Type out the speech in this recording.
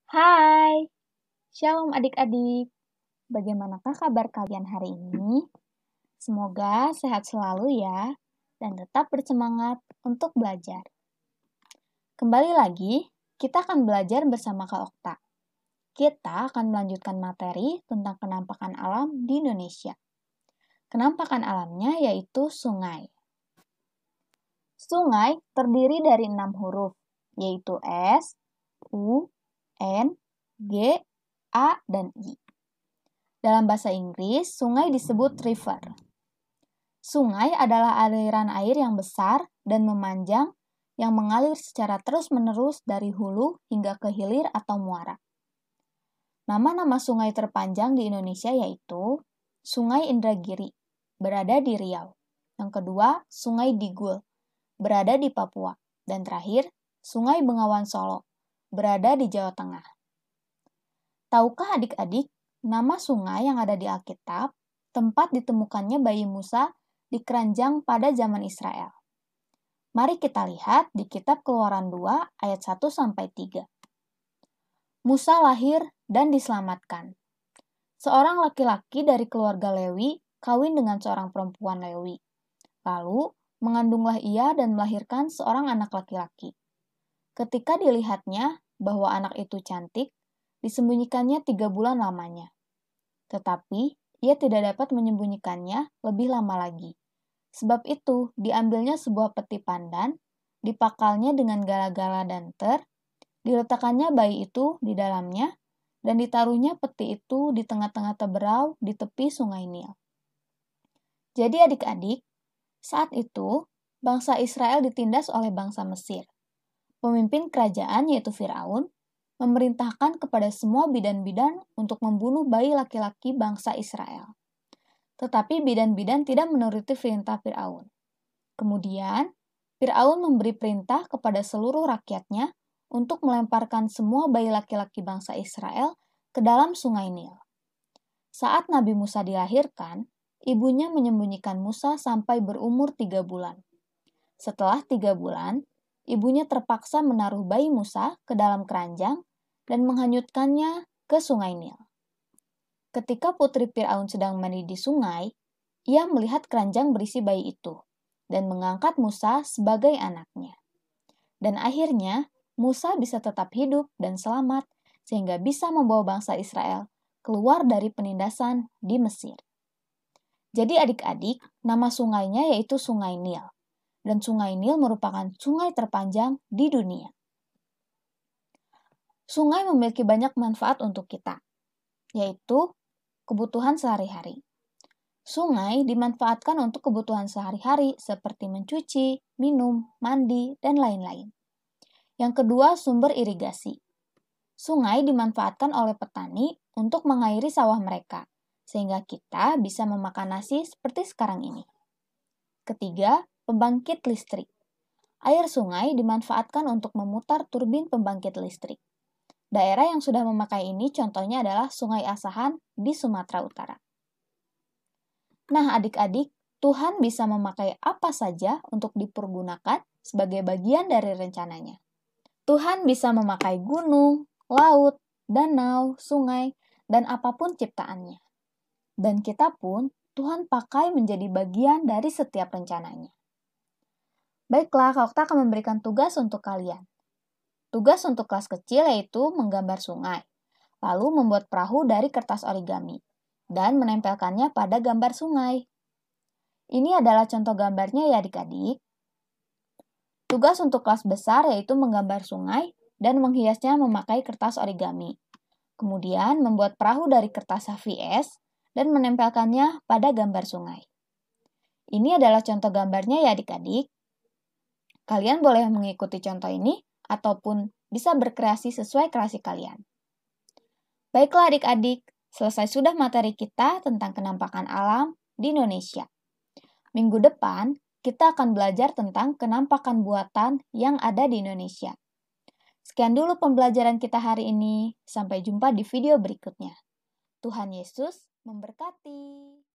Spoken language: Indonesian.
Hai, Shalom adik-adik. Bagaimanakah kabar kalian hari ini? Semoga sehat selalu ya, dan tetap bersemangat untuk belajar. Kembali lagi, kita akan belajar bersama Kak Okta. Kita akan melanjutkan materi tentang kenampakan alam di Indonesia. Kenampakan alamnya yaitu sungai. Sungai terdiri dari 6 huruf, yaitu S, U, N, G, A, dan I. Dalam bahasa Inggris, sungai disebut river. Sungai adalah aliran air yang besar dan memanjang yang mengalir secara terus-menerus dari hulu hingga ke hilir atau muara. Nama-nama sungai terpanjang di Indonesia yaitu Sungai Indragiri, berada di Riau. Yang kedua, Sungai Digul, berada di Papua. Dan terakhir, Sungai Bengawan Solo, berada di Jawa Tengah. Tahukah adik-adik, nama sungai yang ada di Alkitab, tempat ditemukannya bayi Musa di keranjang pada zaman Israel? Mari kita lihat di kitab Keluaran 2 ayat 1-3. Musa lahir dan diselamatkan. Seorang laki-laki dari keluarga Lewi kawin dengan seorang perempuan Lewi. Lalu, mengandunglah ia dan melahirkan seorang anak laki-laki. Ketika dilihatnya bahwa anak itu cantik, disembunyikannya 3 bulan lamanya. Tetapi, ia tidak dapat menyembunyikannya lebih lama lagi. Sebab itu, diambilnya sebuah peti pandan, dipakalnya dengan gala-gala dan ter, diletakkannya bayi itu di dalamnya, dan ditaruhnya peti itu di tengah-tengah teberau di tepi sungai Nil. Jadi adik-adik, saat itu, bangsa Israel ditindas oleh bangsa Mesir. Pemimpin kerajaan yaitu Firaun memerintahkan kepada semua bidan-bidan untuk membunuh bayi laki-laki bangsa Israel. Tetapi bidan-bidan tidak menuruti perintah Firaun. Kemudian, Firaun memberi perintah kepada seluruh rakyatnya untuk melemparkan semua bayi laki-laki bangsa Israel ke dalam sungai Nil. Saat Nabi Musa dilahirkan, ibunya menyembunyikan Musa sampai berumur 3 bulan. Setelah 3 bulan, ibunya terpaksa menaruh bayi Musa ke dalam keranjang dan menghanyutkannya ke sungai Nil. Ketika putri Firaun sedang mandi di sungai, ia melihat keranjang berisi bayi itu dan mengangkat Musa sebagai anaknya. Dan akhirnya, Musa bisa tetap hidup dan selamat sehingga bisa membawa bangsa Israel keluar dari penindasan di Mesir. Jadi adik-adik, nama sungainya yaitu Sungai Nil. Dan Sungai Nil merupakan sungai terpanjang di dunia. Sungai memiliki banyak manfaat untuk kita, yaitu kebutuhan sehari-hari. Sungai dimanfaatkan untuk kebutuhan sehari-hari seperti mencuci, minum, mandi, dan lain-lain. Yang kedua, sumber irigasi. Sungai dimanfaatkan oleh petani untuk mengairi sawah mereka, sehingga kita bisa memakan nasi seperti sekarang ini. Ketiga, pembangkit listrik. Air sungai dimanfaatkan untuk memutar turbin pembangkit listrik. Daerah yang sudah memakai ini contohnya adalah Sungai Asahan di Sumatera Utara. Nah, adik-adik, Tuhan bisa memakai apa saja untuk dipergunakan sebagai bagian dari rencananya. Tuhan bisa memakai gunung, laut, danau, sungai, dan apapun ciptaannya. Dan kita pun Tuhan pakai menjadi bagian dari setiap rencananya. Baiklah, Kak Okta akan memberikan tugas untuk kalian. Tugas untuk kelas kecil yaitu menggambar sungai, lalu membuat perahu dari kertas origami, dan menempelkannya pada gambar sungai. Ini adalah contoh gambarnya ya adik-adik. Tugas untuk kelas besar yaitu menggambar sungai dan menghiasnya memakai kertas origami. Kemudian membuat perahu dari kertas HVS dan menempelkannya pada gambar sungai. Ini adalah contoh gambarnya ya adik-adik. Kalian boleh mengikuti contoh ini ataupun bisa berkreasi sesuai kreasi kalian. Baiklah adik-adik, selesai sudah materi kita tentang kenampakan alam di Indonesia. Minggu depan, kita akan belajar tentang kenampakan buatan yang ada di Indonesia. Sekian dulu pembelajaran kita hari ini. Sampai jumpa di video berikutnya. Tuhan Yesus memberkati.